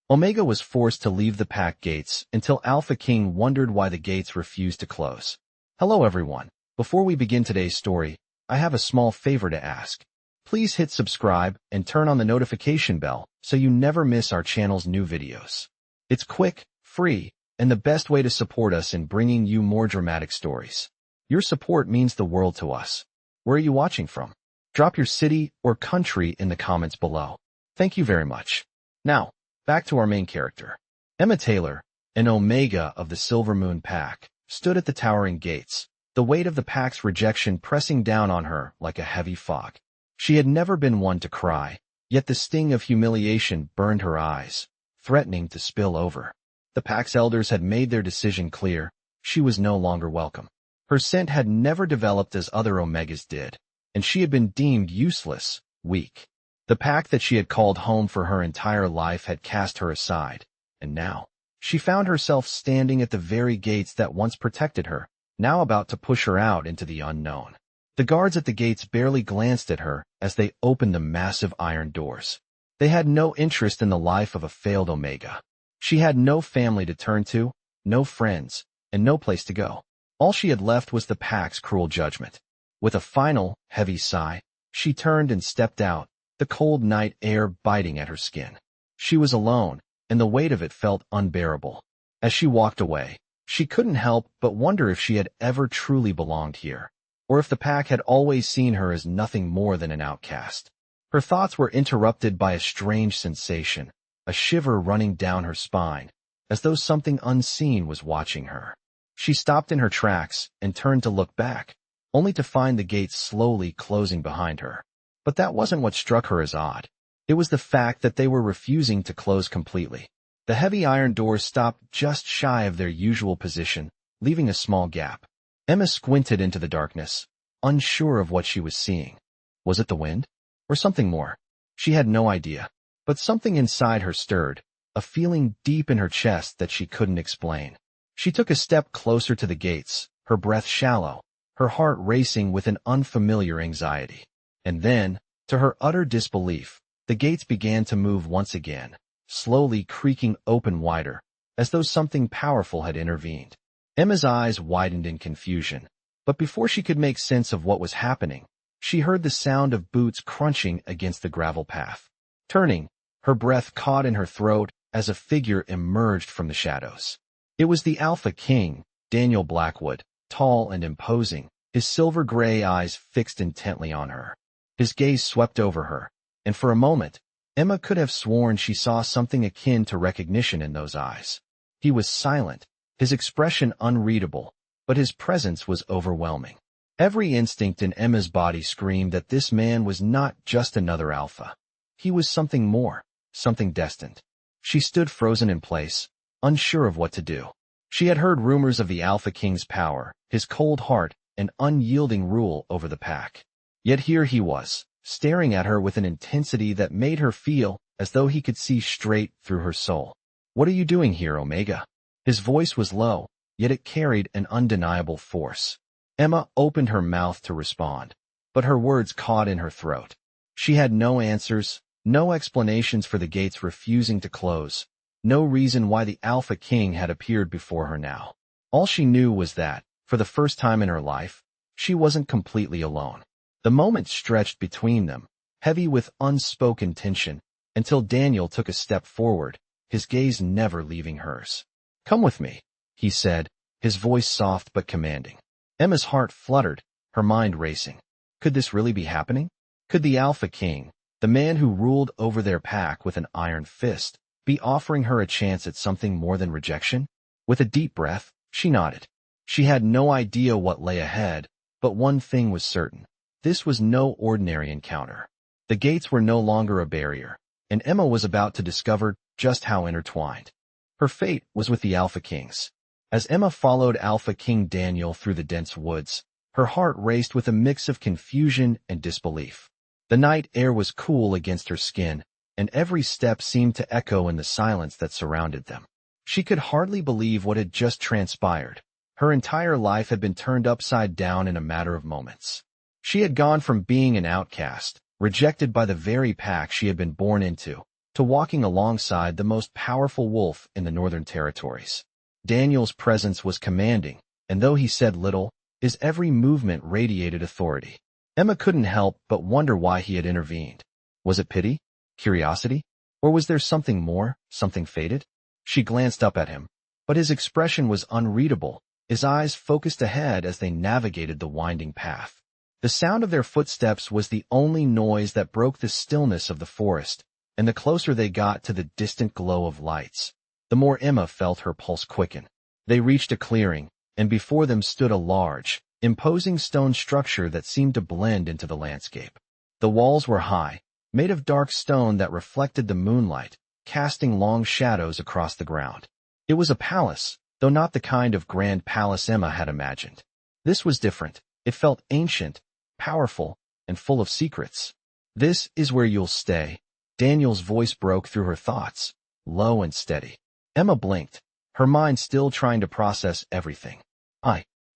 Omega was forced to leave the pack gates until Alpha King wondered why the gates refused to close. Hello everyone. Before we begin today's story, I have a small favor to ask. Please hit subscribe and turn on the notification bell so you never miss our channel's new videos. It's quick, free, and the best way to support us in bringing you more dramatic stories. Your support means the world to us. Where are you watching from? Drop your city or country in the comments below. Thank you very much. Now, back to our main character. Emma Taylor, an Omega of the Silver Moon Pack, stood at the towering gates, the weight of the pack's rejection pressing down on her like a heavy fog. She had never been one to cry, yet the sting of humiliation burned her eyes, threatening to spill over. The pack's elders had made their decision clear. She was no longer welcome. Her scent had never developed as other Omegas did, and she had been deemed useless, weak. The pack that she had called home for her entire life had cast her aside, and now, she found herself standing at the very gates that once protected her, now about to push her out into the unknown. The guards at the gates barely glanced at her as they opened the massive iron doors. They had no interest in the life of a failed Omega. She had no family to turn to, no friends, and no place to go. All she had left was the pack's cruel judgment. With a final, heavy sigh, she turned and stepped out, the cold night air biting at her skin. She was alone, and the weight of it felt unbearable. As she walked away, she couldn't help but wonder if she had ever truly belonged here, or if the pack had always seen her as nothing more than an outcast. Her thoughts were interrupted by a strange sensation, a shiver running down her spine, as though something unseen was watching her. She stopped in her tracks and turned to look back, only to find the gates slowly closing behind her. But that wasn't what struck her as odd. It was the fact that they were refusing to close completely. The heavy iron doors stopped just shy of their usual position, leaving a small gap. Emma squinted into the darkness, unsure of what she was seeing. Was it the wind? Or something more? She had no idea. But something inside her stirred, a feeling deep in her chest that she couldn't explain. She took a step closer to the gates, her breath shallow, her heart racing with an unfamiliar anxiety. And then, to her utter disbelief, the gates began to move once again, slowly creaking open wider, as though something powerful had intervened. Emma's eyes widened in confusion, but before she could make sense of what was happening, she heard the sound of boots crunching against the gravel path. Turning, her breath caught in her throat as a figure emerged from the shadows. It was the Alpha King, Daniel Blackwood, tall and imposing, his silver-gray eyes fixed intently on her. His gaze swept over her, and for a moment, Emma could have sworn she saw something akin to recognition in those eyes. He was silent, his expression unreadable, but his presence was overwhelming. Every instinct in Emma's body screamed that this man was not just another Alpha. He was something more, something destined. She stood frozen in place, unsure of what to do. She had heard rumors of the Alpha King's power, his cold heart, and unyielding rule over the pack. Yet here he was, staring at her with an intensity that made her feel as though he could see straight through her soul. "What are you doing here, Omega?" His voice was low, yet it carried an undeniable force. Emma opened her mouth to respond, but her words caught in her throat. She had no answers, no explanations for the gates refusing to close, no reason why the Alpha King had appeared before her now. All she knew was that, for the first time in her life, she wasn't completely alone. The moment stretched between them, heavy with unspoken tension, until Daniel took a step forward, his gaze never leaving hers. "Come with me," he said, his voice soft but commanding. Emma's heart fluttered, her mind racing. Could this really be happening? Could the Alpha King, the man who ruled over their pack with an iron fist, be offering her a chance at something more than rejection? With a deep breath, she nodded. She had no idea what lay ahead, but one thing was certain. This was no ordinary encounter. The gates were no longer a barrier, and Emma was about to discover just how intertwined. Her fate was with the Alpha Kings. As Emma followed Alpha King Daniel through the dense woods, her heart raced with a mix of confusion and disbelief. The night air was cool against her skin, and every step seemed to echo in the silence that surrounded them. She could hardly believe what had just transpired. Her entire life had been turned upside down in a matter of moments. She had gone from being an outcast, rejected by the very pack she had been born into, to walking alongside the most powerful wolf in the Northern Territories. Daniel's presence was commanding, and though he said little, his every movement radiated authority. Emma couldn't help but wonder why he had intervened. Was it pity? Curiosity? Or was there something more, something fated? She glanced up at him, but his expression was unreadable, his eyes focused ahead as they navigated the winding path. The sound of their footsteps was the only noise that broke the stillness of the forest, and the closer they got to the distant glow of lights, the more Emma felt her pulse quicken. They reached a clearing, and before them stood a large, imposing stone structure that seemed to blend into the landscape. The walls were high, made of dark stone that reflected the moonlight, casting long shadows across the ground. It was a palace, though not the kind of grand palace Emma had imagined. This was different. It felt ancient, powerful, and full of secrets. "This is where you'll stay." Daniel's voice broke through her thoughts, low and steady. Emma blinked, her mind still trying to process everything.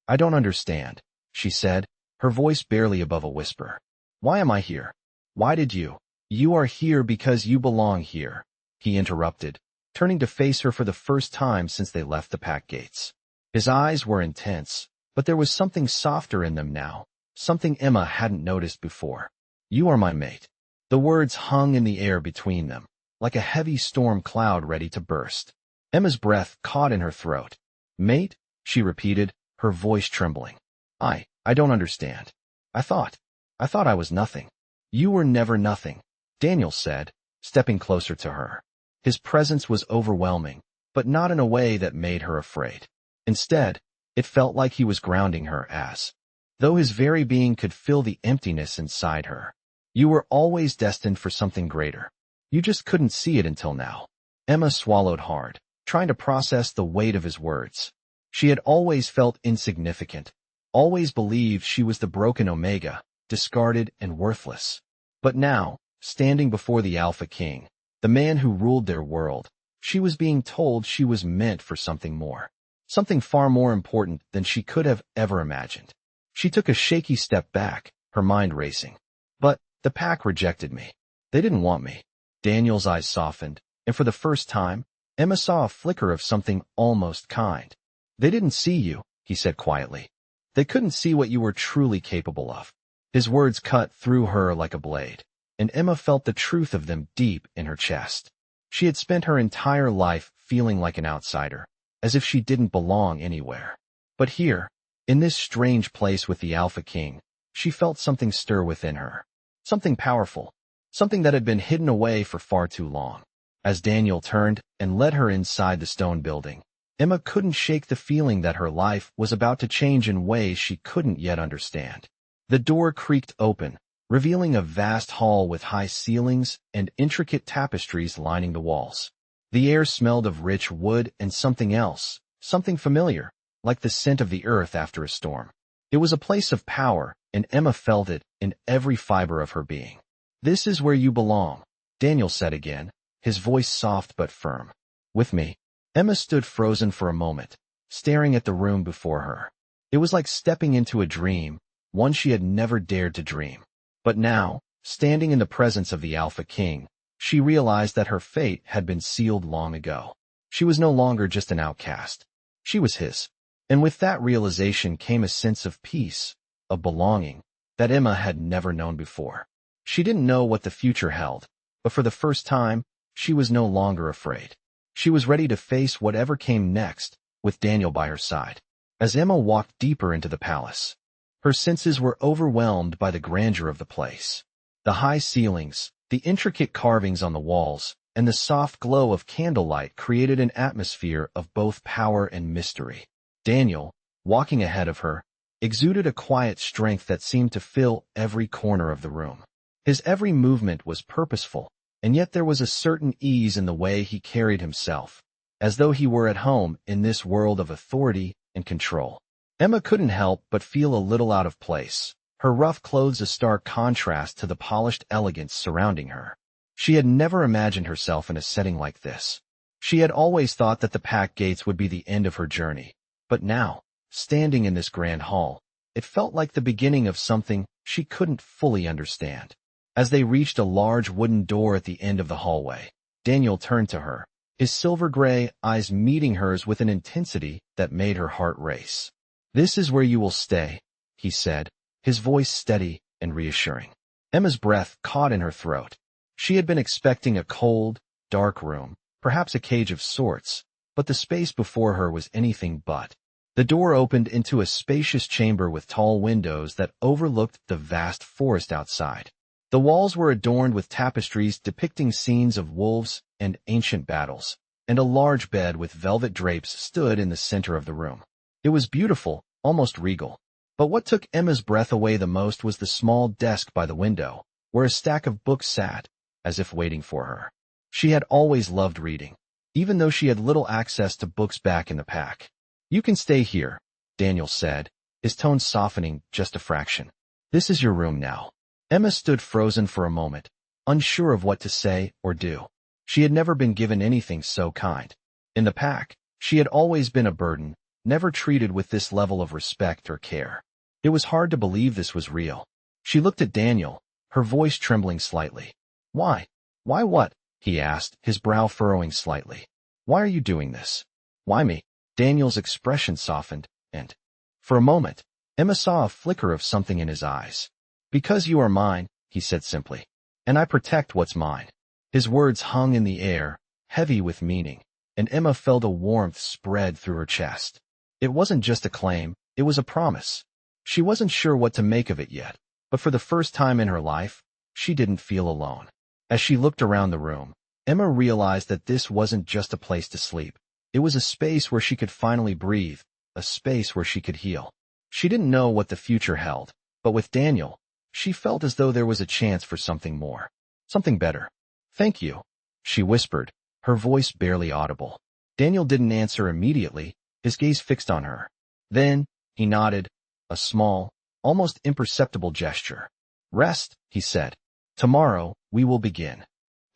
I don't understand," she said, her voice barely above a whisper. "Why am I here? Why did you?" "You are here because you belong here," he interrupted, turning to face her for the first time since they left the pack gates. His eyes were intense, but there was something softer in them now, something Emma hadn't noticed before. "You are my mate." The words hung in the air between them, like a heavy storm cloud ready to burst. Emma's breath caught in her throat. "Mate?" she repeated, her voice trembling. I don't understand. I thought I was nothing." "You were never nothing," Daniel said, stepping closer to her. His presence was overwhelming, but not in a way that made her afraid. Instead, it felt like he was grounding her as though his very being could fill the emptiness inside her. "You were always destined for something greater. You just couldn't see it until now." Emma swallowed hard, trying to process the weight of his words. She had always felt insignificant, always believed she was the broken omega, discarded and worthless. But now, standing before the Alpha King, the man who ruled their world, she was being told she was meant for something more, something far more important than she could have ever imagined. She took a shaky step back, her mind racing. "But the pack rejected me. They didn't want me." Daniel's eyes softened, and for the first time, Emma saw a flicker of something almost kind. "They didn't see you," he said quietly. "They couldn't see what you were truly capable of." His words cut through her like a blade, and Emma felt the truth of them deep in her chest. She had spent her entire life feeling like an outsider, as if she didn't belong anywhere. But here, in this strange place with the Alpha King, she felt something stir within her. Something powerful, something that had been hidden away for far too long. As Daniel turned and led her inside the stone building, Emma couldn't shake the feeling that her life was about to change in ways she couldn't yet understand. The door creaked open, revealing a vast hall with high ceilings and intricate tapestries lining the walls. The air smelled of rich wood and something else, something familiar, like the scent of the earth after a storm. It was a place of power, and Emma felt it in every fiber of her being. "This is where you belong," Daniel said again, his voice soft but firm. "With me." Emma stood frozen for a moment, staring at the room before her. It was like stepping into a dream, one she had never dared to dream. But now, standing in the presence of the Alpha King, she realized that her fate had been sealed long ago. She was no longer just an outcast. She was his. And with that realization came a sense of peace, of belonging, that Emma had never known before. She didn't know what the future held, but for the first time, she was no longer afraid. She was ready to face whatever came next, with Daniel by her side. As Emma walked deeper into the palace, her senses were overwhelmed by the grandeur of the place. The high ceilings, the intricate carvings on the walls, and the soft glow of candlelight created an atmosphere of both power and mystery. Daniel, walking ahead of her, exuded a quiet strength that seemed to fill every corner of the room. His every movement was purposeful, and yet there was a certain ease in the way he carried himself, as though he were at home in this world of authority and control. Emma couldn't help but feel a little out of place, her rough clothes a stark contrast to the polished elegance surrounding her. She had never imagined herself in a setting like this. She had always thought that the pack gates would be the end of her journey, but now, standing in this grand hall, it felt like the beginning of something she couldn't fully understand. As they reached a large wooden door at the end of the hallway, Daniel turned to her, his silver-gray eyes meeting hers with an intensity that made her heart race. "This is where you will stay," he said, his voice steady and reassuring. Emma's breath caught in her throat. She had been expecting a cold, dark room, perhaps a cage of sorts, but the space before her was anything but. The door opened into a spacious chamber with tall windows that overlooked the vast forest outside. The walls were adorned with tapestries depicting scenes of wolves and ancient battles, and a large bed with velvet drapes stood in the center of the room. It was beautiful, almost regal. But what took Emma's breath away the most was the small desk by the window, where a stack of books sat, as if waiting for her. She had always loved reading, even though she had little access to books back in the pack. "You can stay here," Daniel said, his tone softening just a fraction. "This is your room now." Emma stood frozen for a moment, unsure of what to say or do. She had never been given anything so kind. In the pack, she had always been a burden, never treated with this level of respect or care. It was hard to believe this was real. She looked at Daniel, her voice trembling slightly. "Why? Why what?" he asked, his brow furrowing slightly. "Why are you doing this? Why me?" Daniel's expression softened, and, for a moment, Emma saw a flicker of something in his eyes. "Because you are mine," he said simply, "and I protect what's mine." His words hung in the air, heavy with meaning, and Emma felt a warmth spread through her chest. It wasn't just a claim, it was a promise. She wasn't sure what to make of it yet, but for the first time in her life, she didn't feel alone. As she looked around the room, Emma realized that this wasn't just a place to sleep. It was a space where she could finally breathe, a space where she could heal. She didn't know what the future held, but with Daniel, she felt as though there was a chance for something more, something better. "Thank you," she whispered, her voice barely audible. Daniel didn't answer immediately, his gaze fixed on her. Then, he nodded, a small, almost imperceptible gesture. "Rest," he said. "Tomorrow, we will begin."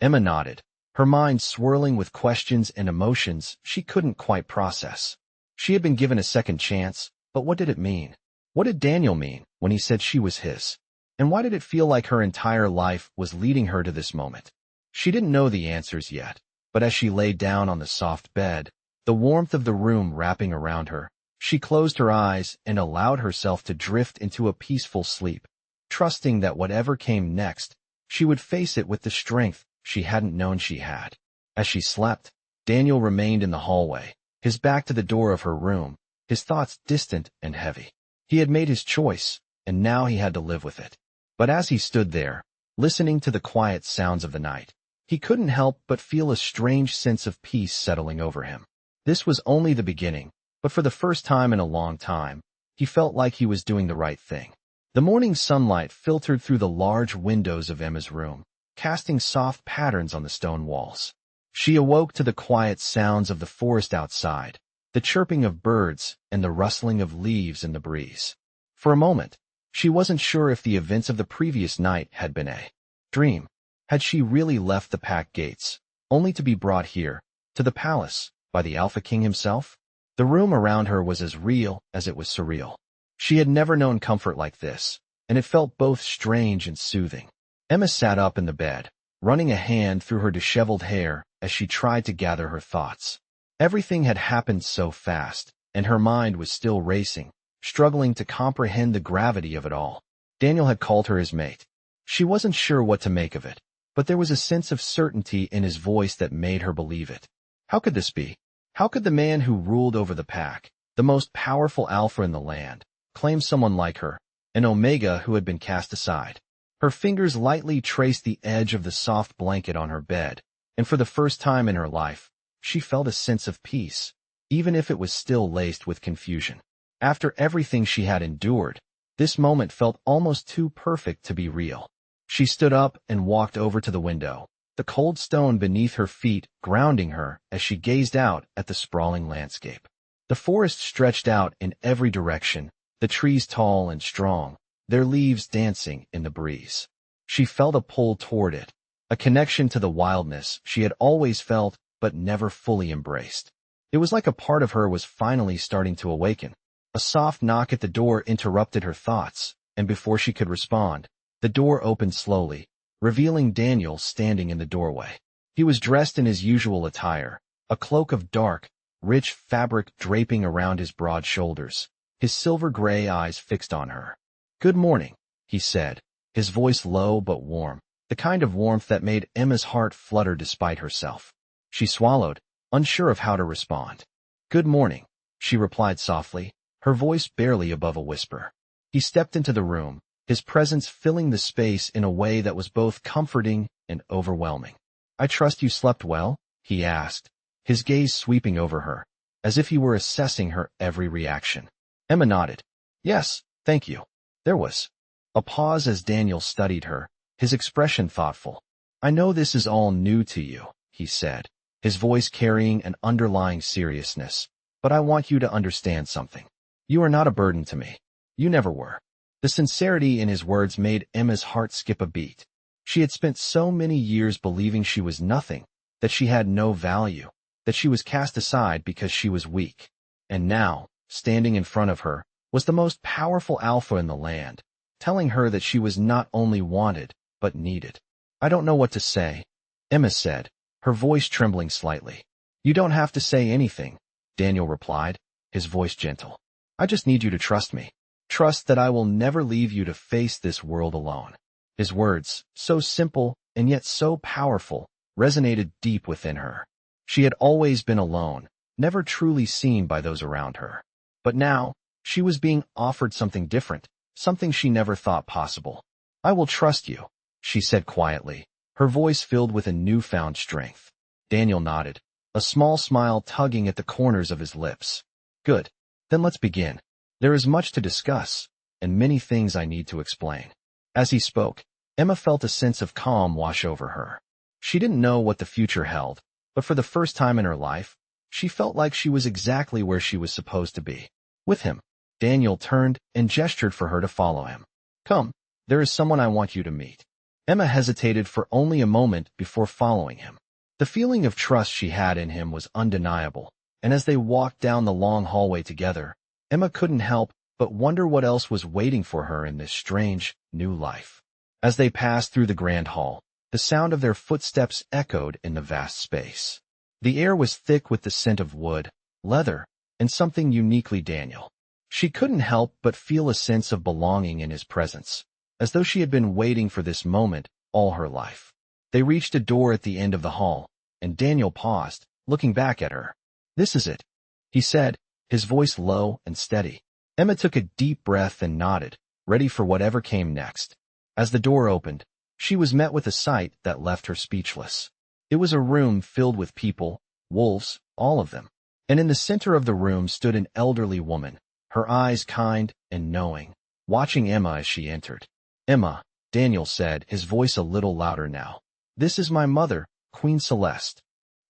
Emma nodded, her mind swirling with questions and emotions she couldn't quite process. She had been given a second chance, but what did it mean? What did Daniel mean when he said she was his? And why did it feel like her entire life was leading her to this moment? She didn't know the answers yet, but as she lay down on the soft bed, the warmth of the room wrapping around her, she closed her eyes and allowed herself to drift into a peaceful sleep, trusting that whatever came next, she would face it with the strength she hadn't known she had. As she slept, Daniel remained in the hallway, his back to the door of her room, his thoughts distant and heavy. He had made his choice, and now he had to live with it. But as he stood there, listening to the quiet sounds of the night, he couldn't help but feel a strange sense of peace settling over him. This was only the beginning, but for the first time in a long time, he felt like he was doing the right thing. The morning sunlight filtered through the large windows of Emma's room, casting soft patterns on the stone walls. She awoke to the quiet sounds of the forest outside, the chirping of birds and the rustling of leaves in the breeze. For a moment, she wasn't sure if the events of the previous night had been a dream. Had she really left the pack gates, only to be brought here, to the palace, by the Alpha King himself? The room around her was as real as it was surreal. She had never known comfort like this, and it felt both strange and soothing. Emma sat up in the bed, running a hand through her disheveled hair as she tried to gather her thoughts. Everything had happened so fast, and her mind was still racing, struggling to comprehend the gravity of it all. Daniel had called her his mate. She wasn't sure what to make of it, but there was a sense of certainty in his voice that made her believe it. How could this be? How could the man who ruled over the pack, the most powerful alpha in the land, claim someone like her, an omega who had been cast aside? Her fingers lightly traced the edge of the soft blanket on her bed, and for the first time in her life, she felt a sense of peace, even if it was still laced with confusion. After everything she had endured, this moment felt almost too perfect to be real. She stood up and walked over to the window, the cold stone beneath her feet grounding her as she gazed out at the sprawling landscape. The forest stretched out in every direction, the trees tall and strong, their leaves dancing in the breeze. She felt a pull toward it, a connection to the wildness she had always felt but never fully embraced. It was like a part of her was finally starting to awaken. A soft knock at the door interrupted her thoughts, and before she could respond, the door opened slowly, revealing Daniel standing in the doorway. He was dressed in his usual attire, a cloak of dark, rich fabric draping around his broad shoulders, his silver-gray eyes fixed on her. "Good morning," he said, his voice low but warm, the kind of warmth that made Emma's heart flutter despite herself. She swallowed, unsure of how to respond. "Good morning," she replied softly, her voice barely above a whisper. He stepped into the room, his presence filling the space in a way that was both comforting and overwhelming. "I trust you slept well?" he asked, his gaze sweeping over her, as if he were assessing her every reaction. Emma nodded. "Yes, thank you." There was a pause as Daniel studied her, his expression thoughtful. "I know this is all new to you," he said, his voice carrying an underlying seriousness, "but I want you to understand something. You are not a burden to me. You never were." The sincerity in his words made Emma's heart skip a beat. She had spent so many years believing she was nothing, that she had no value, that she was cast aside because she was weak. And now, standing in front of her, was the most powerful alpha in the land, telling her that she was not only wanted, but needed. "I don't know what to say," Emma said, her voice trembling slightly. "You don't have to say anything," Daniel replied, his voice gentle. "I just need you to trust me. Trust that I will never leave you to face this world alone." His words, so simple and yet so powerful, resonated deep within her. She had always been alone, never truly seen by those around her. But now, she was being offered something different, something she never thought possible. "I will trust you," she said quietly, her voice filled with a newfound strength. Daniel nodded, a small smile tugging at the corners of his lips. "Good. Then let's begin. There is much to discuss, and many things I need to explain." As he spoke, Emma felt a sense of calm wash over her. She didn't know what the future held, but for the first time in her life, she felt like she was exactly where she was supposed to be. With him, Daniel turned and gestured for her to follow him. "Come, there is someone I want you to meet." Emma hesitated for only a moment before following him. The feeling of trust she had in him was undeniable, and as they walked down the long hallway together, Emma couldn't help but wonder what else was waiting for her in this strange, new life. As they passed through the grand hall, the sound of their footsteps echoed in the vast space. The air was thick with the scent of wood, leather, and something uniquely Daniel. She couldn't help but feel a sense of belonging in his presence, as though she had been waiting for this moment all her life. They reached a door at the end of the hall, and Daniel paused, looking back at her. "This is it," he said, his voice low and steady. Emma took a deep breath and nodded, ready for whatever came next. As the door opened, she was met with a sight that left her speechless. It was a room filled with people, wolves, all of them. And in the center of the room stood an elderly woman, her eyes kind and knowing, watching Emma as she entered. "Emma," Daniel said, his voice a little louder now. "This is my mother, Queen Celeste."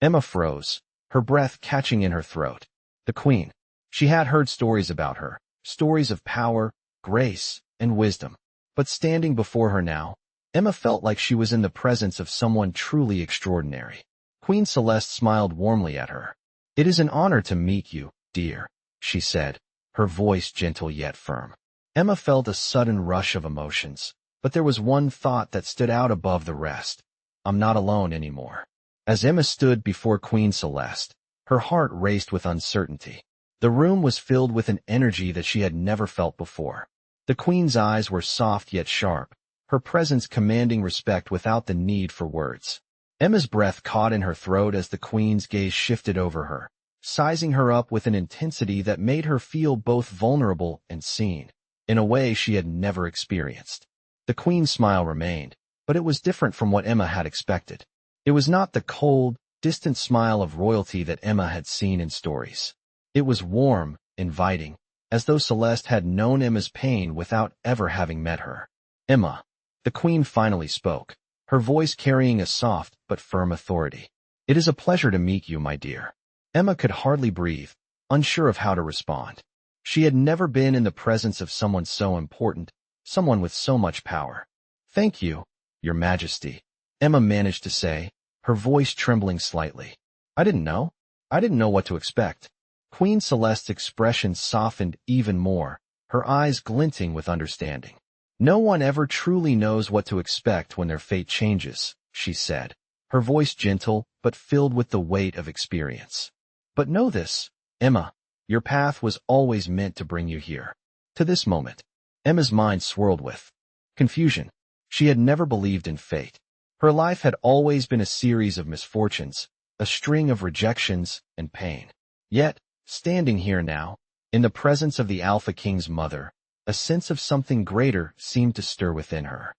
Emma froze, her breath catching in her throat. The Queen. She had heard stories about her, stories of power, grace, and wisdom. But standing before her now, Emma felt like she was in the presence of someone truly extraordinary. Queen Celeste smiled warmly at her. "It is an honor to meet you, dear," she said, her voice gentle yet firm. Emma felt a sudden rush of emotions, but there was one thought that stood out above the rest. "I'm not alone anymore." As Emma stood before Queen Celeste, her heart raced with uncertainty. The room was filled with an energy that she had never felt before. The Queen's eyes were soft yet sharp, her presence commanding respect without the need for words. Emma's breath caught in her throat as the Queen's gaze shifted over her, sizing her up with an intensity that made her feel both vulnerable and seen, in a way she had never experienced. The Queen's smile remained, but it was different from what Emma had expected. It was not the cold, distant smile of royalty that Emma had seen in stories. It was warm, inviting, as though Celeste had known Emma's pain without ever having met her. "Emma," the Queen finally spoke, her voice carrying a soft but firm authority. "It is a pleasure to meet you, my dear." Emma could hardly breathe, unsure of how to respond. She had never been in the presence of someone so important, someone with so much power. "Thank you, Your Majesty," Emma managed to say, her voice trembling slightly. I didn't know what to expect." Queen Celeste's expression softened even more, her eyes glinting with understanding. "No one ever truly knows what to expect when their fate changes," she said, her voice gentle but filled with the weight of experience. But know this, Emma, your path was always meant to bring you here. To this moment, Emma's mind swirled with confusion. She had never believed in fate. Her life had always been a series of misfortunes, a string of rejections and pain. Yet, standing here now, in the presence of the Alpha King's mother, a sense of something greater seemed to stir within her.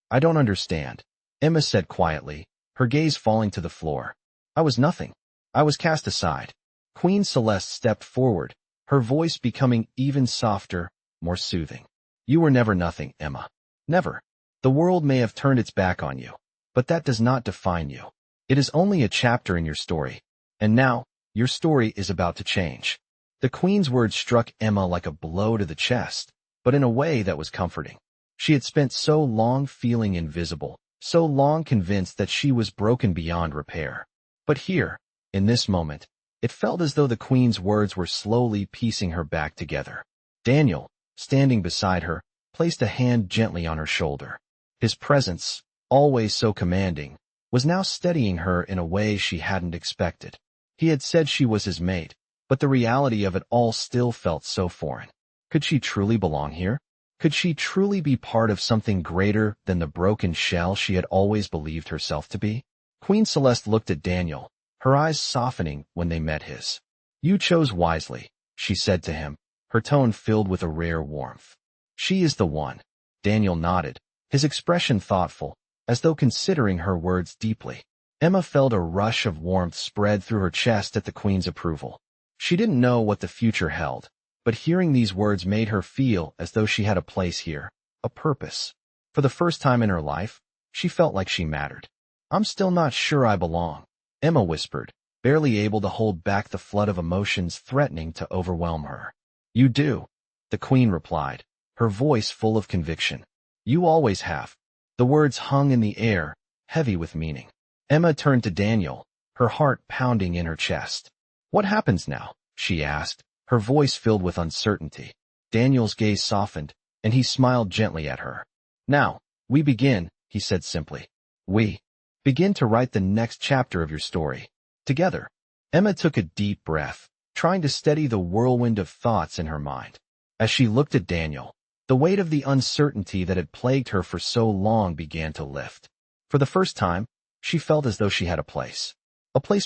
I don't understand, Emma said quietly, her gaze falling to the floor. I was nothing. I was cast aside. Queen Celeste stepped forward, her voice becoming even softer, more soothing. You were never nothing, Emma. Never. The world may have turned its back on you, but that does not define you. It is only a chapter in your story. And now, your story is about to change. The Queen's words struck Emma like a blow to the chest, but in a way that was comforting. She had spent so long feeling invisible, so long convinced that she was broken beyond repair. But here, in this moment, it felt as though the Queen's words were slowly piecing her back together. Daniel, standing beside her, placed a hand gently on her shoulder. His presence, always so commanding, was now steadying her in a way she hadn't expected. He had said she was his mate, but the reality of it all still felt so foreign. Could she truly belong here? Could she truly be part of something greater than the broken shell she had always believed herself to be? Queen Celeste looked at Daniel, her eyes softening when they met his. You chose wisely, she said to him, her tone filled with a rare warmth. She is the one. Daniel nodded, his expression thoughtful, as though considering her words deeply. Emma felt a rush of warmth spread through her chest at the Queen's approval. She didn't know what the future held, but hearing these words made her feel as though she had a place here, a purpose. For the first time in her life, she felt like she mattered. I'm still not sure I belong, Emma whispered, barely able to hold back the flood of emotions threatening to overwhelm her. You do, the Queen replied, her voice full of conviction. You always have. The words hung in the air, heavy with meaning. Emma turned to Daniel, her heart pounding in her chest. What happens now? She asked, her voice filled with uncertainty. Daniel's gaze softened, and he smiled gently at her. Now, we begin, he said simply. We begin to write the next chapter of your story. Together. Emma took a deep breath, trying to steady the whirlwind of thoughts in her mind. As she looked at Daniel, the weight of the uncertainty that had plagued her for so long began to lift. For the first time, she felt as though she had a place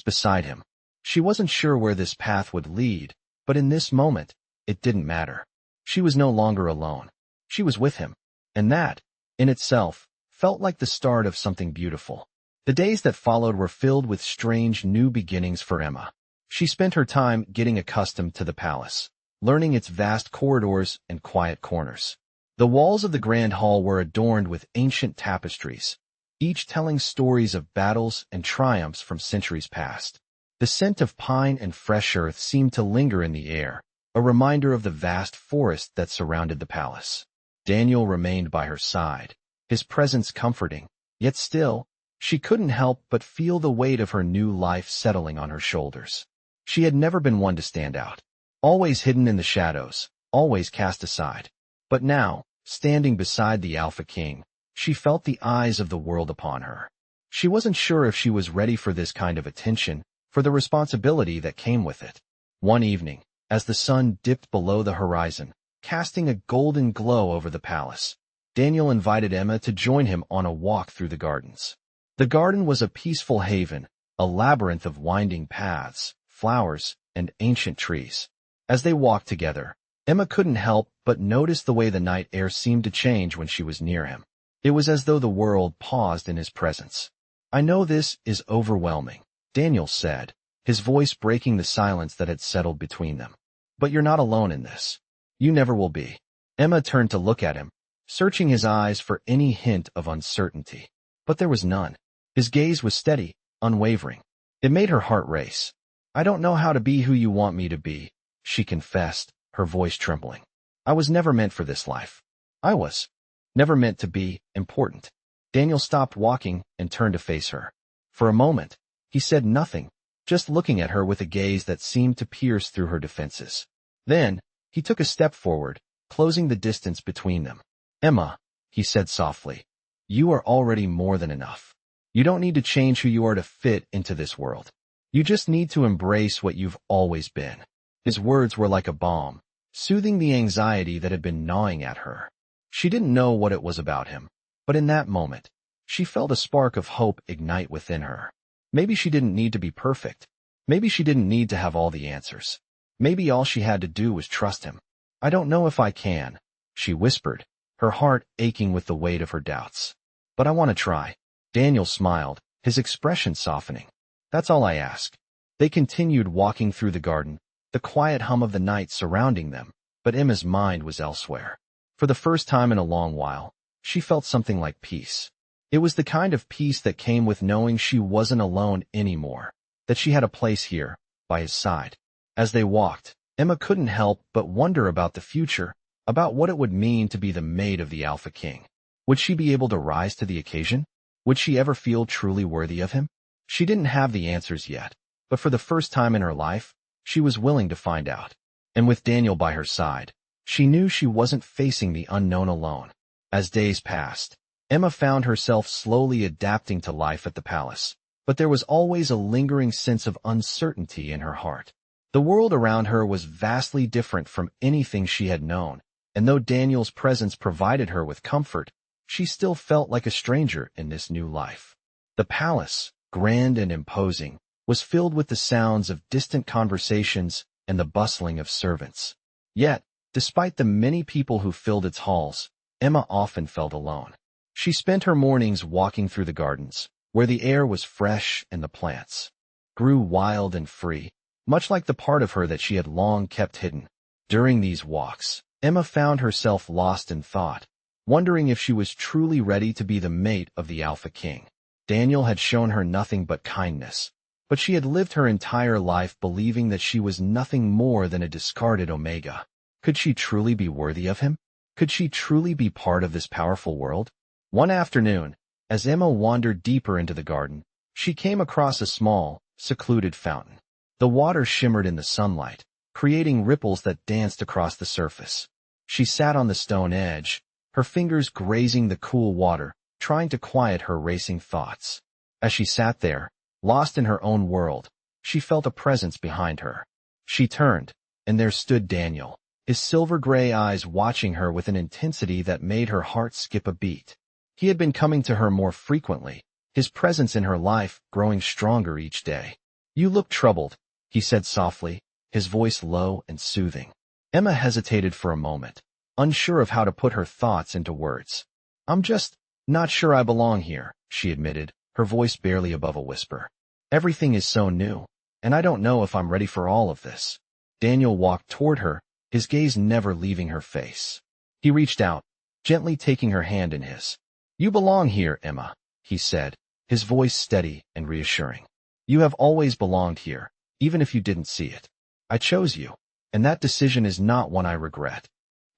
beside him. She wasn't sure where this path would lead, but in this moment, it didn't matter. She was no longer alone. She was with him. And that, in itself, felt like the start of something beautiful. The days that followed were filled with strange new beginnings for Emma. She spent her time getting accustomed to the palace, learning its vast corridors and quiet corners. The walls of the grand hall were adorned with ancient tapestries, each telling stories of battles and triumphs from centuries past. The scent of pine and fresh earth seemed to linger in the air, a reminder of the vast forest that surrounded the palace. Daniel remained by her side, his presence comforting, yet still, she couldn't help but feel the weight of her new life settling on her shoulders. She had never been one to stand out, always hidden in the shadows, always cast aside. But now, standing beside the Alpha King, she felt the eyes of the world upon her. She wasn't sure if she was ready for this kind of attention, for the responsibility that came with it. One evening, as the sun dipped below the horizon, casting a golden glow over the palace, Daniel invited Emma to join him on a walk through the gardens. The garden was a peaceful haven, a labyrinth of winding paths, flowers, and ancient trees. As they walked together, Emma couldn't help but notice the way the night air seemed to change when she was near him. It was as though the world paused in his presence. I know this is overwhelming, Daniel said, his voice breaking the silence that had settled between them. But you're not alone in this. You never will be. Emma turned to look at him, searching his eyes for any hint of uncertainty. But there was none. His gaze was steady, unwavering. It made her heart race. I don't know how to be who you want me to be, she confessed, her voice trembling. I was never meant for this life. I was never meant to be important. Daniel stopped walking and turned to face her. For a moment, he said nothing, just looking at her with a gaze that seemed to pierce through her defenses. Then, he took a step forward, closing the distance between them. Emma, he said softly, you are already more than enough. You don't need to change who you are to fit into this world. You just need to embrace what you've always been. His words were like a balm, soothing the anxiety that had been gnawing at her. She didn't know what it was about him, but in that moment, she felt a spark of hope ignite within her. Maybe she didn't need to be perfect. Maybe she didn't need to have all the answers. Maybe all she had to do was trust him. I don't know if I can, she whispered, her heart aching with the weight of her doubts. But I want to try. Daniel smiled, his expression softening. That's all I ask. They continued walking through the garden, the quiet hum of the night surrounding them, but Emma's mind was elsewhere. For the first time in a long while, she felt something like peace. It was the kind of peace that came with knowing she wasn't alone anymore, that she had a place here, by his side. As they walked, Emma couldn't help but wonder about the future, about what it would mean to be the mate of the Alpha King. Would she be able to rise to the occasion? Would she ever feel truly worthy of him? She didn't have the answers yet, but for the first time in her life, she was willing to find out. And with Daniel by her side, she knew she wasn't facing the unknown alone. As days passed, Emma found herself slowly adapting to life at the palace, but there was always a lingering sense of uncertainty in her heart. The world around her was vastly different from anything she had known, and though Daniel's presence provided her with comfort, she still felt like a stranger in this new life. The palace, grand and imposing, was filled with the sounds of distant conversations and the bustling of servants. Yet, despite the many people who filled its halls, Emma often felt alone. She spent her mornings walking through the gardens, where the air was fresh and the plants grew wild and free, much like the part of her that she had long kept hidden. During these walks, Emma found herself lost in thought, wondering if she was truly ready to be the mate of the Alpha King. Daniel had shown her nothing but kindness, but she had lived her entire life believing that she was nothing more than a discarded Omega. Could she truly be worthy of him? Could she truly be part of this powerful world? One afternoon, as Emma wandered deeper into the garden, she came across a small, secluded fountain. The water shimmered in the sunlight, creating ripples that danced across the surface. She sat on the stone edge, her fingers grazing the cool water, trying to quiet her racing thoughts. As she sat there, lost in her own world, she felt a presence behind her. She turned, and there stood Daniel, his silver-gray eyes watching her with an intensity that made her heart skip a beat. He had been coming to her more frequently, his presence in her life growing stronger each day. "You look troubled," he said softly, his voice low and soothing. Emma hesitated for a moment, unsure of how to put her thoughts into words. "I'm just not sure I belong here," she admitted, her voice barely above a whisper. "Everything is so new, and I don't know if I'm ready for all of this." Daniel walked toward her, his gaze never leaving her face. He reached out, gently taking her hand in his. "You belong here, Emma," he said, his voice steady and reassuring. "You have always belonged here, even if you didn't see it. I chose you, and that decision is not one I regret."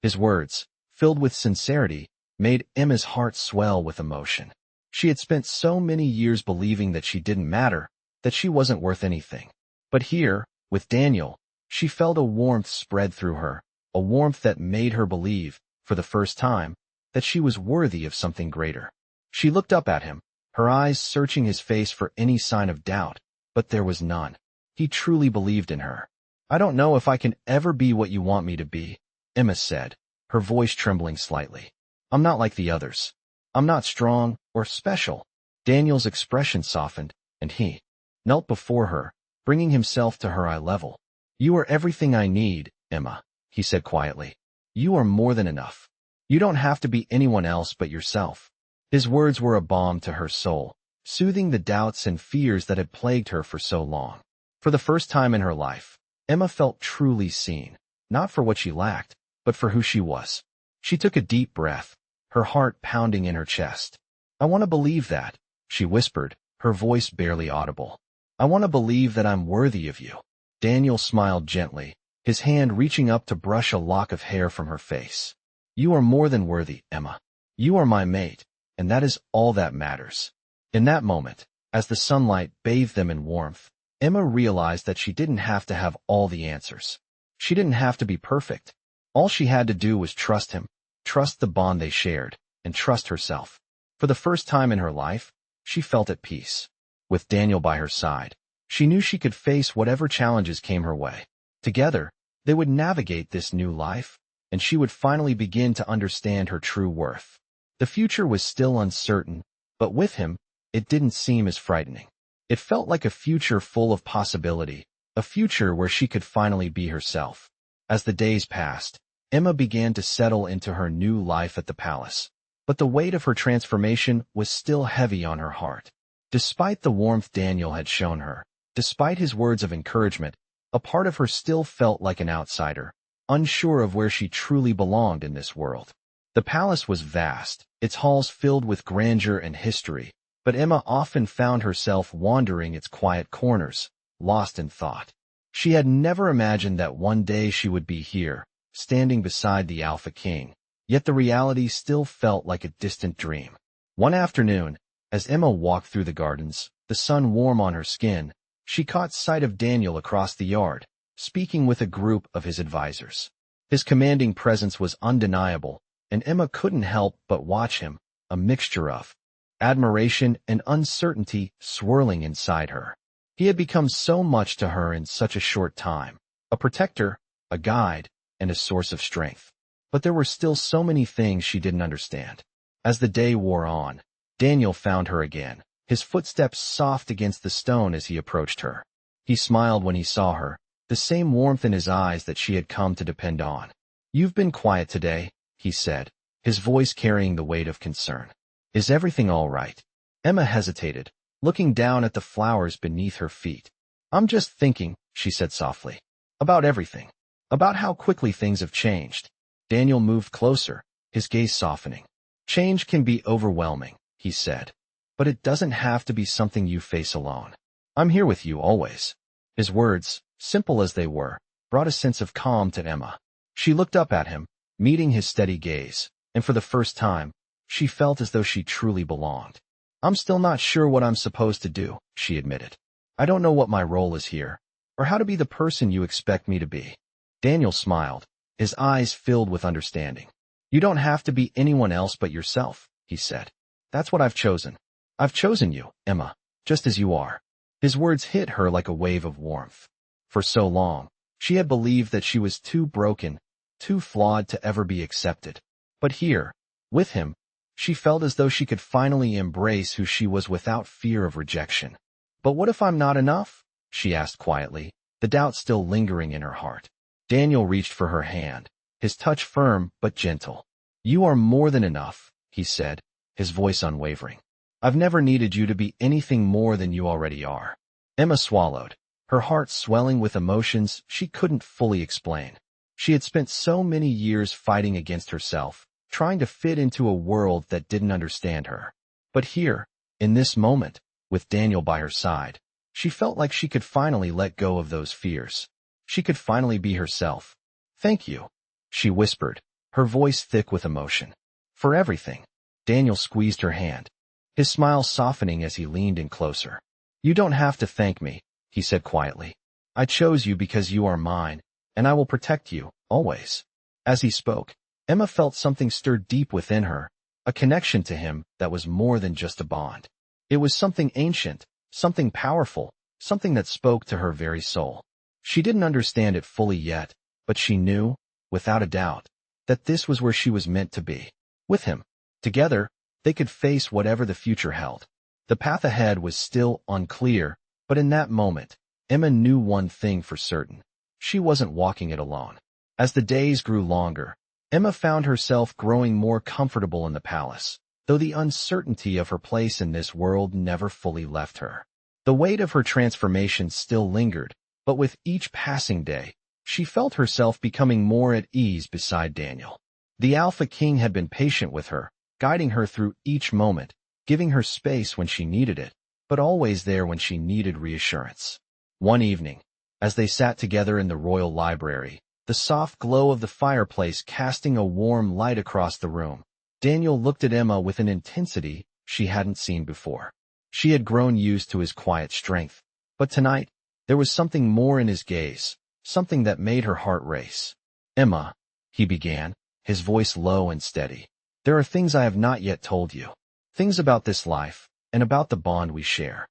His words, filled with sincerity, made Emma's heart swell with emotion. She had spent so many years believing that she didn't matter, that she wasn't worth anything. But here, with Daniel, she felt a warmth spread through her, a warmth that made her believe, for the first time, that she was worthy of something greater. She looked up at him, her eyes searching his face for any sign of doubt, but there was none. He truly believed in her. "I don't know if I can ever be what you want me to be," Emma said, her voice trembling slightly. "I'm not like the others. I'm not strong or special." Daniel's expression softened, and he knelt before her, bringing himself to her eye level. "You are everything I need, Emma," he said quietly. "You are more than enough. You don't have to be anyone else but yourself." His words were a balm to her soul, soothing the doubts and fears that had plagued her for so long. For the first time in her life, Emma felt truly seen, not for what she lacked, but for who she was. She took a deep breath, her heart pounding in her chest. "I want to believe that," she whispered, her voice barely audible. "I want to believe that I'm worthy of you." Daniel smiled gently, his hand reaching up to brush a lock of hair from her face. "You are more than worthy, Emma. You are my mate, and that is all that matters." In that moment, as the sunlight bathed them in warmth, Emma realized that she didn't have to have all the answers. She didn't have to be perfect. All she had to do was trust him, trust the bond they shared, and trust herself. For the first time in her life, she felt at peace. With Daniel by her side, she knew she could face whatever challenges came her way. Together, they would navigate this new life, and she would finally begin to understand her true worth. The future was still uncertain, but with him, it didn't seem as frightening. It felt like a future full of possibility, a future where she could finally be herself. As the days passed, Emma began to settle into her new life at the palace. But the weight of her transformation was still heavy on her heart. Despite the warmth Daniel had shown her, despite his words of encouragement, a part of her still felt like an outsider, unsure of where she truly belonged in this world. The palace was vast, its halls filled with grandeur and history, but Emma often found herself wandering its quiet corners, lost in thought. She had never imagined that one day she would be here, standing beside the Alpha King. Yet the reality still felt like a distant dream. One afternoon, as Emma walked through the gardens, the sun warm on her skin, she caught sight of Daniel across the yard, speaking with a group of his advisors. His commanding presence was undeniable, and Emma couldn't help but watch him, a mixture of admiration and uncertainty swirling inside her. He had become so much to her in such a short time, a protector, a guide, and a source of strength. But there were still so many things she didn't understand. As the day wore on, Daniel found her again, his footsteps soft against the stone as he approached her. He smiled when he saw her, the same warmth in his eyes that she had come to depend on. "You've been quiet today," he said, his voice carrying the weight of concern. "Is everything all right?" Emma hesitated, looking down at the flowers beneath her feet. "I'm just thinking," she said softly, "about everything, about how quickly things have changed." Daniel moved closer, his gaze softening. "Change can be overwhelming," he said, "but it doesn't have to be something you face alone. I'm here with you always." His words, simple as they were, brought a sense of calm to Emma. She looked up at him, meeting his steady gaze, and for the first time, she felt as though she truly belonged. "I'm still not sure what I'm supposed to do," she admitted. "I don't know what my role is here, or how to be the person you expect me to be." Daniel smiled, his eyes filled with understanding. "You don't have to be anyone else but yourself," he said. "That's what I've chosen. I've chosen you, Emma, just as you are." His words hit her like a wave of warmth. For so long, she had believed that she was too broken, too flawed to ever be accepted. But here, with him, she felt as though she could finally embrace who she was without fear of rejection. "But what if I'm not enough?" she asked quietly, the doubt still lingering in her heart. Daniel reached for her hand, his touch firm but gentle. "You are more than enough," he said, his voice unwavering. "I've never needed you to be anything more than you already are." Emma swallowed, her heart swelling with emotions she couldn't fully explain. She had spent so many years fighting against herself, trying to fit into a world that didn't understand her. But here, in this moment, with Daniel by her side, she felt like she could finally let go of those fears. She could finally be herself. "Thank you," she whispered, her voice thick with emotion. "For everything." Daniel squeezed her hand, his smile softening as he leaned in closer. "You don't have to thank me," he said quietly. "I chose you because you are mine, and I will protect you, always." As he spoke, Emma felt something stir deep within her, a connection to him that was more than just a bond. It was something ancient, something powerful, something that spoke to her very soul. She didn't understand it fully yet, but she knew, without a doubt, that this was where she was meant to be. With him, together, they could face whatever the future held. The path ahead was still unclear, but in that moment, Emma knew one thing for certain. She wasn't walking it alone. As the days grew longer, Emma found herself growing more comfortable in the palace, though the uncertainty of her place in this world never fully left her. The weight of her transformation still lingered, but with each passing day, she felt herself becoming more at ease beside Daniel. The Alpha King had been patient with her, guiding her through each moment, giving her space when she needed it, but always there when she needed reassurance. One evening, as they sat together in the royal library, the soft glow of the fireplace casting a warm light across the room, Daniel looked at Emma with an intensity she hadn't seen before. She had grown used to his quiet strength, but tonight, there was something more in his gaze, something that made her heart race. "Emma," he began, his voice low and steady, "there are things I have not yet told you. Things about this life, and about the bond we share.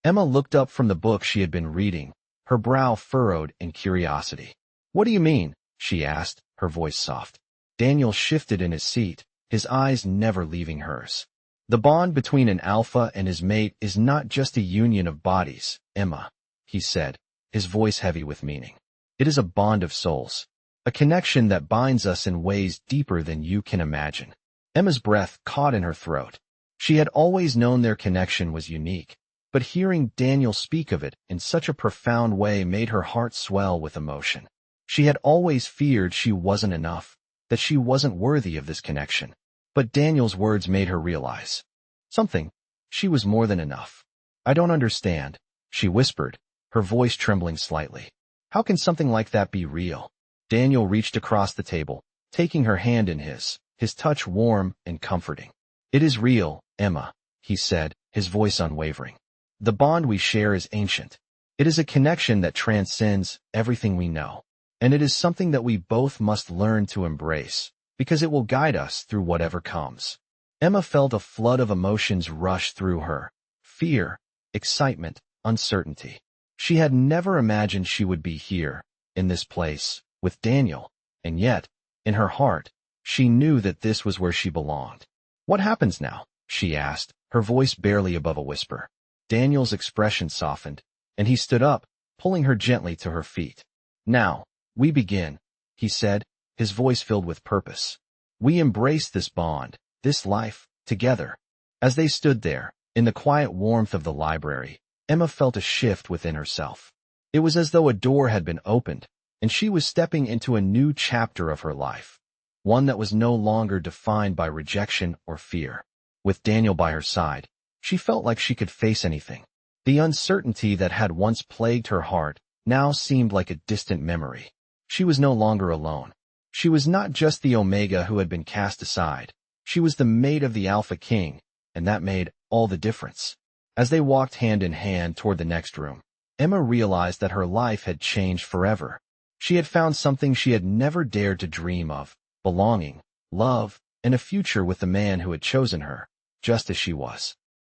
Emma looked up from the book she had been reading, her brow furrowed in curiosity. What do you mean? She asked, her voice soft. Daniel shifted in his seat, his eyes never leaving hers. The bond between an alpha and his mate is not just a union of bodies, Emma, he said, his voice heavy with meaning. It is a bond of souls, a connection that binds us in ways deeper than you can imagine. Emma's breath caught in her throat. She had always known their connection was unique, but hearing Daniel speak of it in such a profound way made her heart swell with emotion. She had always feared she wasn't enough, that she wasn't worthy of this connection. But Daniel's words made her realize something. She was more than enough. I don't understand, she whispered, her voice trembling slightly. How can something like that be real? Daniel reached across the table, taking her hand in his touch warm and comforting. It is real, Emma, he said, his voice unwavering. The bond we share is ancient. It is a connection that transcends everything we know. And it is something that we both must learn to embrace, because it will guide us through whatever comes. Emma felt a flood of emotions rush through her. Fear, excitement, uncertainty. She had never imagined she would be here, in this place, with Daniel, and yet, in her heart, she knew that this was where she belonged. What happens now? She asked, her voice barely above a whisper. Daniel's expression softened, and he stood up, pulling her gently to her feet. Now, we begin, he said, his voice filled with purpose. We embrace this bond, this life, together. As they stood there, in the quiet warmth of the library, Emma felt a shift within herself. It was as though a door had been opened, and she was stepping into a new chapter of her life, one that was no longer defined by rejection or fear. With Daniel by her side, she felt like she could face anything. The uncertainty that had once plagued her heart now seemed like a distant memory. She was no longer alone. She was not just the Omega who had been cast aside. She was the mate of the Alpha King, and that made all the difference. As they walked hand in hand toward the next room, Emma realized that her life had changed forever. She had found something she had never dared to dream of: belonging, love, and a future with the man who had chosen her, just as she was.